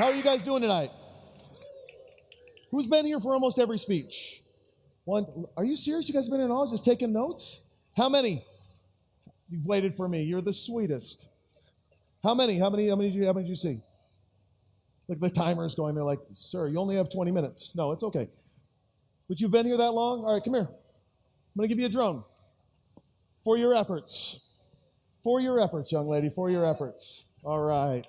are you guys doing tonight? Who's been here for almost every speech? One. Are you serious? You guys have been in all just taking notes? How many? You've waited for me. You're the sweetest. How many? How many did you see? Like the timer's going. They're like, sir, you only have 20 minutes. No, it's okay. But you've been here that long? All right, come here. I'm going to give you a drone. For your efforts. For your efforts, young lady. For your efforts. All right.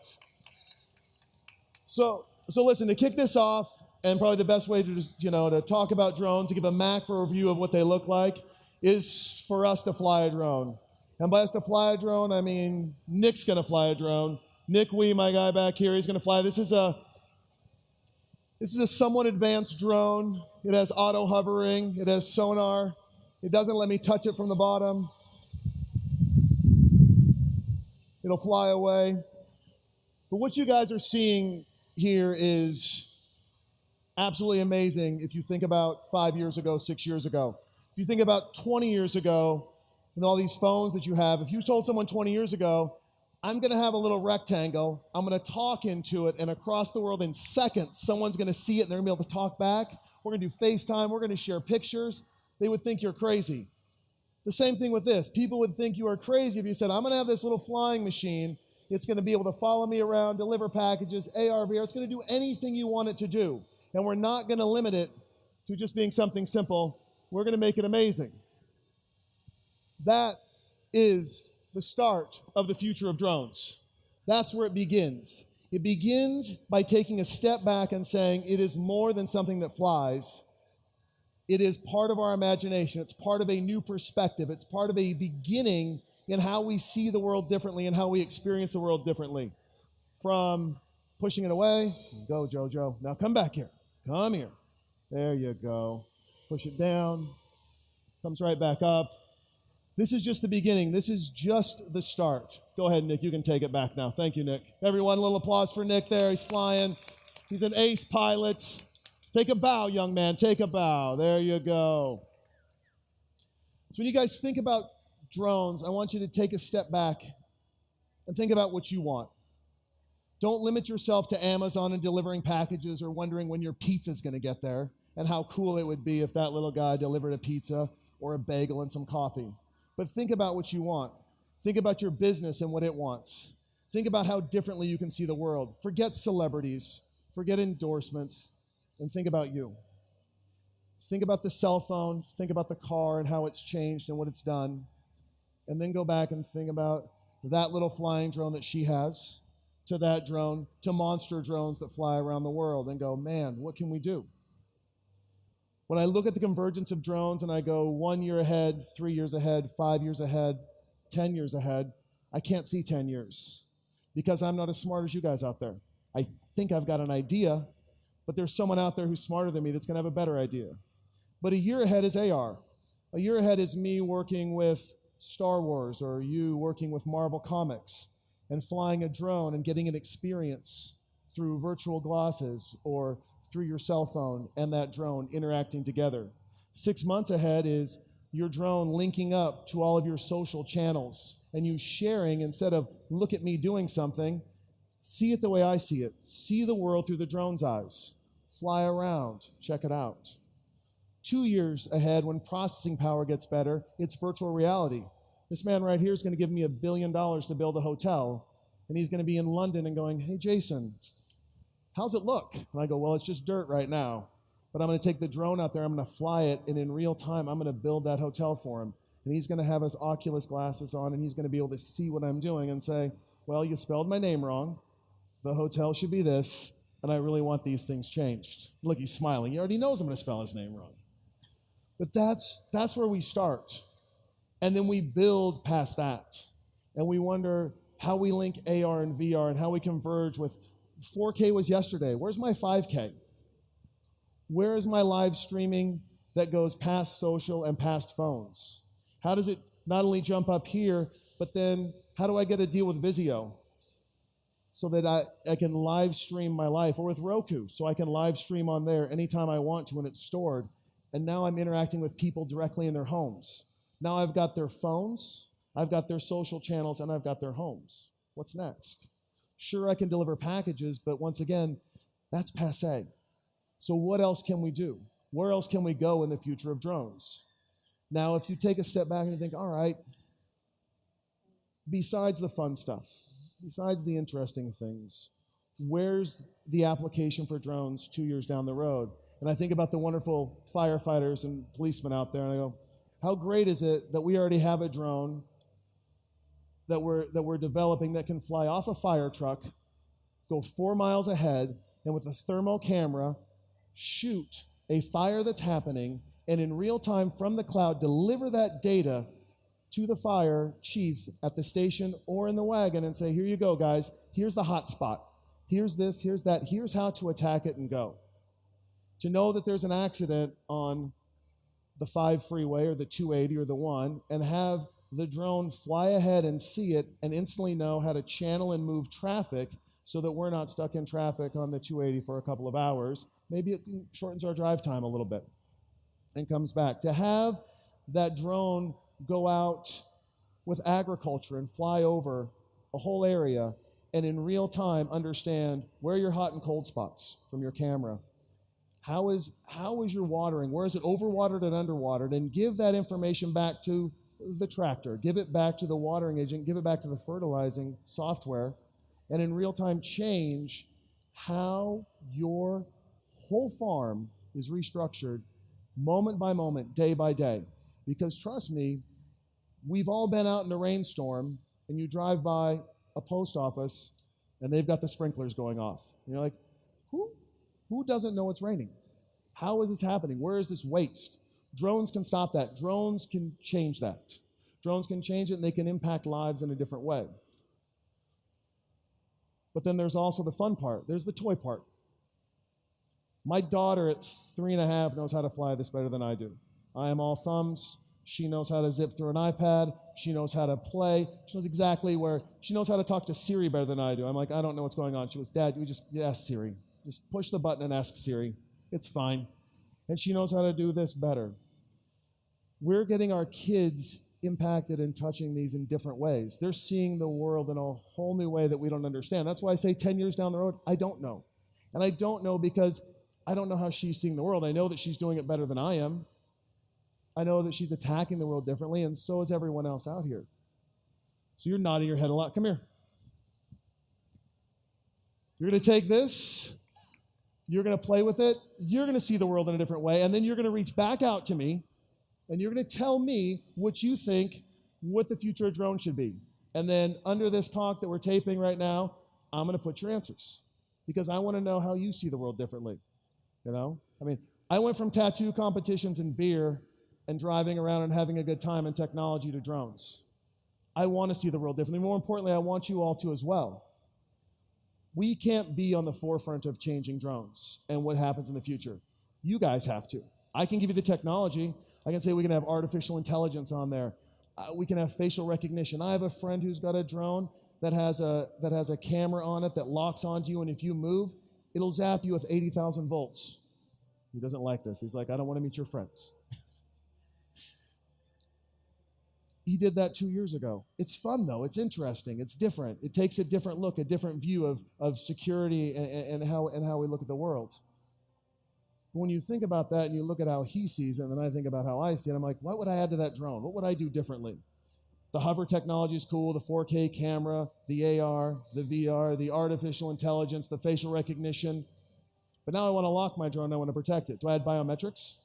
So listen, to kick this off, and probably the best way to talk about drones, to give a macro view of what they look like, is for us to fly a drone. And by us to fly a drone, I mean Nick's going to fly a drone. Nick Wee, my guy back here, he's going to fly. This is a somewhat advanced drone. It has auto hovering. It has sonar. It doesn't let me touch it from the bottom. It'll fly away. But what you guys are seeing here is absolutely amazing if you think about 5 years ago, 6 years ago. If you think about 20 years ago and all these phones that you have, if you told someone 20 years ago, I'm going to have a little rectangle, I'm going to talk into it, and across the world in seconds, someone's going to see it and they're going to be able to talk back. We're going to do FaceTime. We're going to share pictures. They would think you're crazy. The same thing with this. People would think you are crazy if you said, I'm going to have this little flying machine. It's going to be able to follow me around, deliver packages, AR, VR. It's going to do anything you want it to do. And we're not going to limit it to just being something simple. We're going to make it amazing. That is the start of the future of drones. That's where it begins. It begins by taking a step back and saying it is more than something that flies. It is part of our imagination. It's part of a new perspective. It's part of a beginning in how we see the world differently and how we experience the world differently. From pushing it away, go Jojo, now come back here, come here. There you go. Push it down, comes right back up. This is just the beginning. This is just the start. Go ahead, Nick, you can take it back now. Thank you, Nick. Everyone, a little applause for Nick there. He's flying. He's an ace pilot. Take a bow, young man, take a bow. There you go. So when you guys think about drones, I want you to take a step back and think about what you want. Don't limit yourself to Amazon and delivering packages or wondering when your pizza's going to get there and how cool it would be if that little guy delivered a pizza or a bagel and some coffee. But think about what you want. Think about your business and what it wants. Think about how differently you can see the world. Forget celebrities, forget endorsements, and think about you. Think about the cell phone, think about the car and how it's changed and what it's done. And then go back and think about that little flying drone that she has, to that drone, to monster drones that fly around the world, and go, man, what can we do? When I look at the convergence of drones and I go 1 year ahead, 3 years ahead, 5 years ahead, 10 years ahead, I can't see 10 years because I'm not as smart as you guys out there. I think I've got an idea, but there's someone out there who's smarter than me that's going to have a better idea. But a year ahead is AR. A year ahead is me working with Star Wars or you working with Marvel Comics and flying a drone and getting an experience through virtual glasses or through your cell phone and that drone interacting together. 6 months ahead is your drone linking up to all of your social channels and you sharing, instead of look at me doing something, see it the way I see it. See the world through the drone's eyes. Fly around, check it out. 2 years ahead, when processing power gets better, it's virtual reality. This man right here is going to give me $1 billion to build a hotel, and he's going to be in London and going, hey, Jason, how's it look? And I go, well, it's just dirt right now, but I'm going to take the drone out there, I'm going to fly it, and in real time, I'm going to build that hotel for him. And he's going to have his Oculus glasses on, and he's going to be able to see what I'm doing and say, well, you spelled my name wrong. The hotel should be this, and I really want these things changed. Look, he's smiling. He already knows I'm going to spell his name wrong. But that's where we start. And then we build past that. And we wonder how we link AR and VR and how we converge with 4K was yesterday. Where's my 5K? Where is my live streaming that goes past social and past phones? How does it not only jump up here, but then how do I get a deal with Vizio so that I can live stream my life, or with Roku, so I can live stream on there anytime I want to when it's stored. And now I'm interacting with people directly in their homes. Now I've got their phones, I've got their social channels, and I've got their homes. What's next? Sure, I can deliver packages, but once again, That's passé. So what else can we do? Where else can we go in the future of drones? Now, if you take a step back and you think, all right, besides the fun stuff, besides the interesting things, where's the application for drones 2 years down the road? And I think about the wonderful firefighters and policemen out there, and I go, how great is it that we already have a drone that we're developing that can fly off a fire truck, go 4 miles ahead, and with a thermal camera, shoot a fire that's happening, and in real time from the cloud, deliver that data to the fire chief at the station or in the wagon and say, here you go, guys. Here's the hot spot. Here's this, here's that. Here's how to attack it and go. To know that there's an accident on the 5 freeway or the 280 or the 1 and have the drone fly ahead and see it and instantly know how to channel and move traffic so that we're not stuck in traffic on the 280 for a couple of hours. Maybe it shortens our drive time a little bit and comes back. To have that drone go out with agriculture and fly over a whole area and in real time understand where your hot and cold spots from your camera. How is your watering? Where is it overwatered and underwatered? And give that information back to the tractor, give it back to the watering agent, give it back to the fertilizing software, and in real time change how your whole farm is restructured moment by moment, day by day. Because trust me, we've all been out in a rainstorm and you drive by a post office and they've got the sprinklers going off. And you're like, who doesn't know it's raining? How is this happening? Where is this waste? Drones can stop that. Drones can change that. Drones can change it and they can impact lives in a different way. But then there's also the fun part. There's the toy part. My daughter at 3.5 knows how to fly this better than I do. I am all thumbs. She knows how to zip through an iPad. She knows how to play. She knows exactly where. She knows how to talk to Siri better than I do. I'm like, I don't know what's going on. She goes, Dad, you ask Siri. Just push the button and ask Siri. It's fine. And she knows how to do this better. We're getting our kids impacted and touching these in different ways. They're seeing the world in a whole new way that we don't understand. That's why I say 10 years down the road, I don't know. And I don't know because I don't know how she's seeing the world. I know that she's doing it better than I am. I know that she's attacking the world differently, and so is everyone else out here. So you're nodding your head a lot. Come here. You're going to take this. You're going to play with it. You're going to see the world in a different way, and then you're going to reach back out to me, and you're going to tell me what you think what the future of drones should be. And then under this talk that we're taping right now, I'm going to put your answers because I want to know how you see the world differently. You know? I mean, I went from tattoo competitions and beer and driving around and having a good time and technology to drones. I want to see the world differently. More importantly, I want you all to as well. We can't be on the forefront of changing drones and what happens in the future. You guys have to. I can give you the technology. I can say we can have artificial intelligence on there. We can have facial recognition. I have a friend who's got a drone that has a camera on it that locks onto you, and if you move, it'll zap you with 80,000 volts. He doesn't like this. He's like, I don't want to meet your friends. He did that 2 years ago. It's fun, though. It's interesting. It's different. It takes a different look, a different view of security and how we look at the world. But when you think about that and you look at how he sees it, and then I think about how I see it, I'm like, what would I add to that drone? What would I do differently? The hover technology is cool, the 4K camera, the AR, the VR, the artificial intelligence, the facial recognition. But now I want to lock my drone, I want to protect it. Do I add biometrics?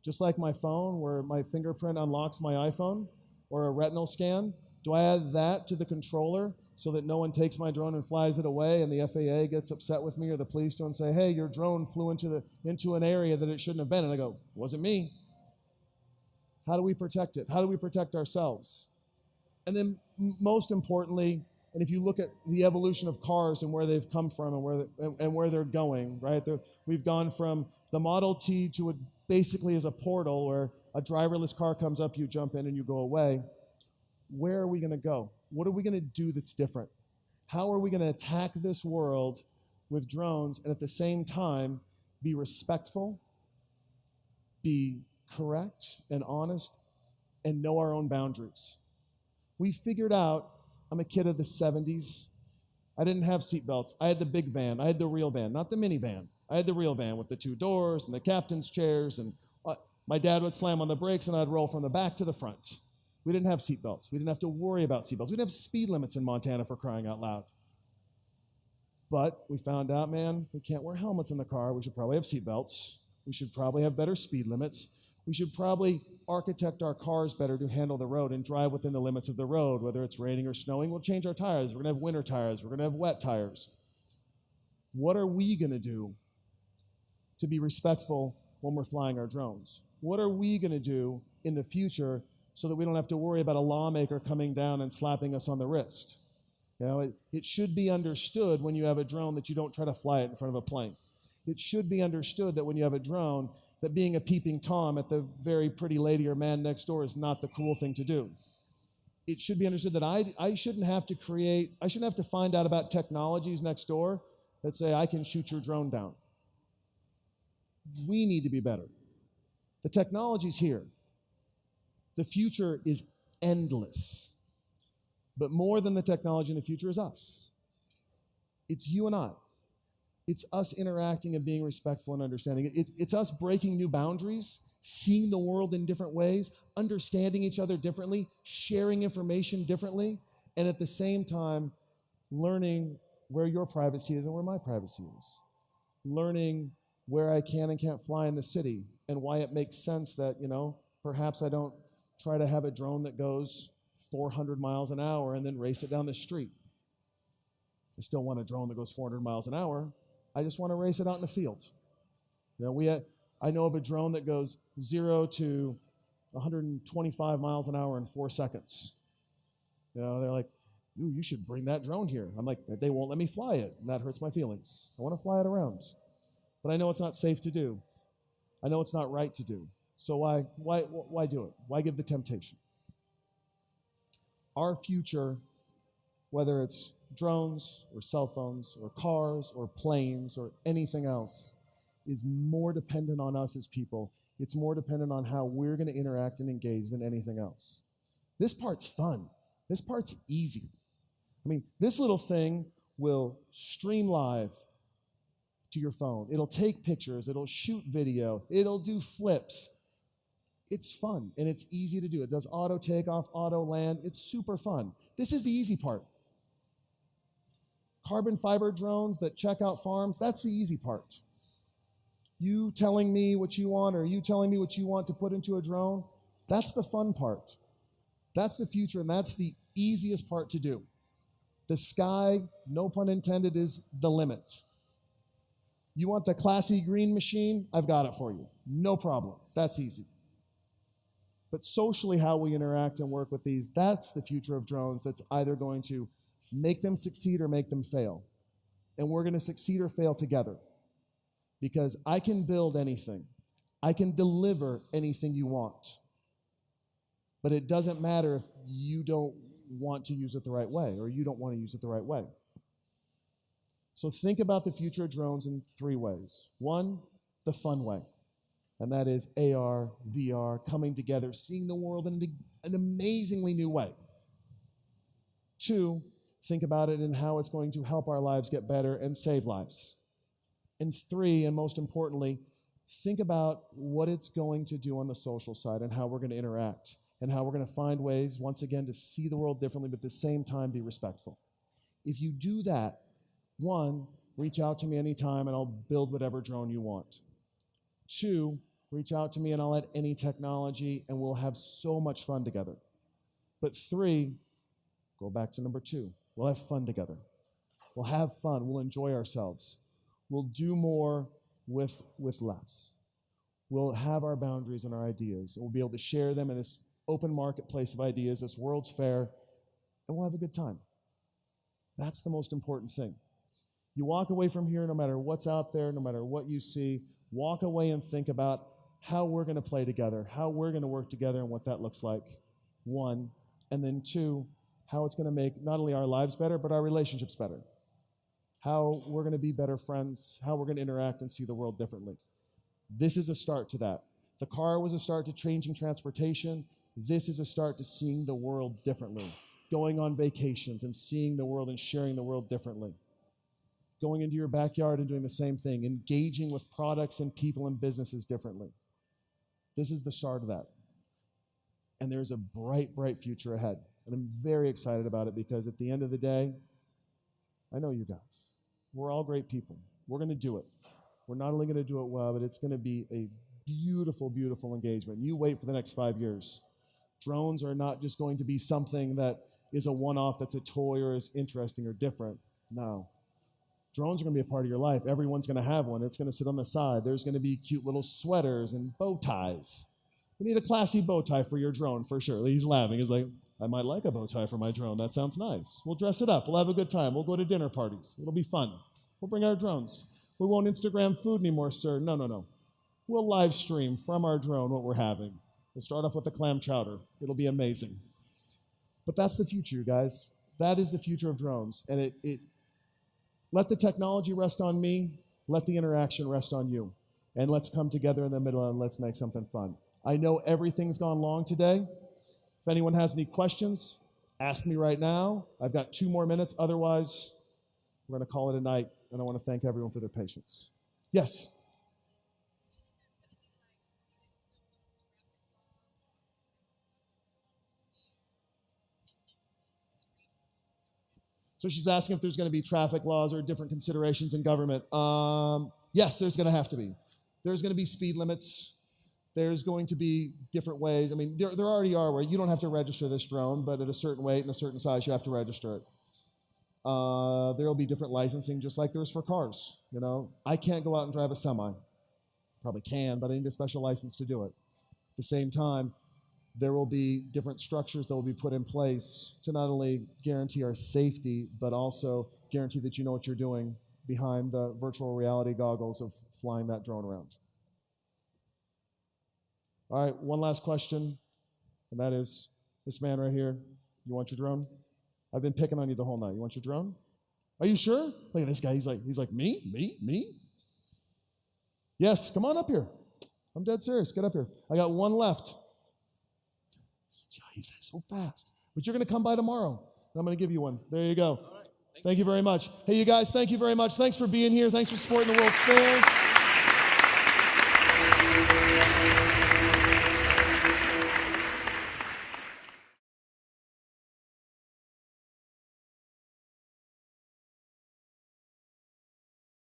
Just like my phone where my fingerprint unlocks my iPhone? Or a retinal scan? Do I add that to the controller so that no one takes my drone and flies it away and the FAA gets upset with me or the police don't say, hey, your drone flew into an area that it shouldn't have been? And I go, wasn't me. How do we protect it? How do we protect ourselves? And then most importantly, and if you look at the evolution of cars and where they've come from and where they're going, right? We've gone from the Model T to basically as a portal where a driverless car comes up, you jump in and you go away. Where are we going to go? What are we going to do that's different? How are we going to attack this world with drones and at the same time be respectful, be correct and honest, and know our own boundaries? We figured out, I'm a kid of the 70s. I didn't have seatbelts. I had the big van. I had the real van, not the minivan. I had the real van with the 2 doors and the captain's chairs, and my dad would slam on the brakes and I'd roll from the back to the front. We didn't have seatbelts. We didn't have to worry about seatbelts. We didn't have speed limits in Montana, for crying out loud. But we found out, man, we can't wear helmets in the car. We should probably have seatbelts. We should probably have better speed limits. We should probably architect our cars better to handle the road and drive within the limits of the road, whether it's raining or snowing. We'll change our tires. We're going to have winter tires. We're going to have wet tires. What are we going to do to be respectful when we're flying our drones? What are we going to do in the future so that we don't have to worry about a lawmaker coming down and slapping us on the wrist? You know, it should be understood when you have a drone that you don't try to fly it in front of a plane. It should be understood that when you have a drone, that being a peeping Tom at the very pretty lady or man next door is not the cool thing to do. It should be understood that I shouldn't have to find out about technologies next door that say I can shoot your drone down. We need to be better. The technology's here. The future is endless. But more than the technology in the future is us. It's you and I. It's us interacting and being respectful and understanding. It's us breaking new boundaries, seeing the world in different ways, understanding each other differently, sharing information differently, and at the same time, learning where your privacy is and where my privacy is. Learning where I can and can't fly in the city and why it makes sense that, perhaps I don't try to have a drone that goes 400 miles an hour and then race it down the street. I still want a drone that goes 400 miles an hour. I just want to race it out in the field. I know of a drone that goes 0 to 125 miles an hour in 4 seconds. They're like, you should bring that drone here. I'm like, they won't let me fly it, and that hurts my feelings. I want to fly it around. But I know it's not safe to do. I know it's not right to do. So why do it? Why give the temptation? Our future, whether it's drones or cell phones or cars or planes or anything else, is more dependent on us as people. It's more dependent on how we're going to interact and engage than anything else. This part's fun. This part's easy. This little thing will stream live to your phone. It'll take pictures. It'll shoot video. It'll do flips. It's fun, and it's easy to do. It does auto takeoff, auto land. It's super fun. This is the easy part. Carbon fiber drones that check out farms, that's the easy part. You telling me what you want, or you telling me what you want to put into a drone, that's the fun part. That's the future, and that's the easiest part to do. The sky, no pun intended, is the limit. You want the classy green machine? I've got it for you. No problem. That's easy. But socially, how we interact and work with these, that's the future of drones that's either going to make them succeed or make them fail. And we're going to succeed or fail together. Because I can build anything. I can deliver anything you want. But it doesn't matter if you don't want to use it the right way or you don't want to use it the right way. So think about the future of drones in 3 ways. 1, the fun way. And that is AR, VR, coming together, seeing the world in an amazingly new way. 2, think about it in how it's going to help our lives get better and save lives. And 3, and most importantly, think about what it's going to do on the social side and how we're going to interact and how we're going to find ways, once again, to see the world differently, but at the same time be respectful. If you do that, 1, reach out to me anytime and I'll build whatever drone you want. 2, reach out to me and I'll add any technology and we'll have so much fun together. But 3, go back to number 2, we'll have fun together. We'll have fun, we'll enjoy ourselves. We'll do more with less. We'll have our boundaries and our ideas, and we'll be able to share them in this open marketplace of ideas, this World's Fair, and we'll have a good time. That's the most important thing. You walk away from here, no matter what's out there, no matter what you see, walk away and think about how we're going to play together, how we're going to work together, and what that looks like, 1. And then 2, how it's going to make not only our lives better, but our relationships better. How we're going to be better friends, how we're going to interact and see the world differently. This is a start to that. The car was a start to changing transportation. This is a start to seeing the world differently. going on vacations and seeing the world and sharing the world differently. Going into your backyard and doing the same thing, engaging with products and people and businesses differently. This is the start of that. And there's a bright, bright future ahead. And I'm very excited about it because at the end of the day, I know you guys. We're all great people. We're going to do it. We're not only going to do it well, but it's going to be a beautiful, beautiful engagement. You wait for the next 5 years. Drones are not just going to be something that is a one-off that's a toy or is interesting or different. No. Drones are going to be a part of your life. Everyone's going to have one. It's going to sit on the side. There's going to be cute little sweaters and bow ties. You need a classy bow tie for your drone, for sure. He's laughing. He's like, I might like a bow tie for my drone. That sounds nice. We'll dress it up. We'll have a good time. We'll go to dinner parties. It'll be fun. We'll bring our drones. We won't Instagram food anymore, sir. No, no, no. We'll live stream from our drone what we're having. We'll start off with the clam chowder. It'll be amazing. But that's the future, you guys. That is the future of drones. And let the technology rest on me. Let the interaction rest on you. And let's come together in the middle and let's make something fun. I know everything's gone long today. If anyone has any questions, ask me right now. I've got 2 more minutes. Otherwise, we're going to call it a night. And I want to thank everyone for their patience. Yes? So she's asking if there's going to be traffic laws or different considerations in government. Yes, there's going to have to be. There's going to be speed limits. There's going to be different ways. I mean, there already are where you don't have to register this drone, but at a certain weight and a certain size, you have to register it. There will be different licensing, just like there's for cars. You know, I can't go out and drive a semi. Probably can, but I need a special license to do it. At the same time, there will be different structures that will be put in place to not only guarantee our safety, but also guarantee that you know what you're doing behind the virtual reality goggles of flying that drone around. All right, one last question, and that is, this man right here, you want your drone? I've been picking on you the whole night. You want your drone? Are you sure? Look at this guy. He's like, me? Yes, come on up here. I'm dead serious. Get up here. I got one left. He's so fast. But you're going to come by tomorrow. I'm going to give you one. There you go. All right. Thank you very much. Hey, you guys, thank you very much. Thanks for being here. Thanks for supporting the World's Fair.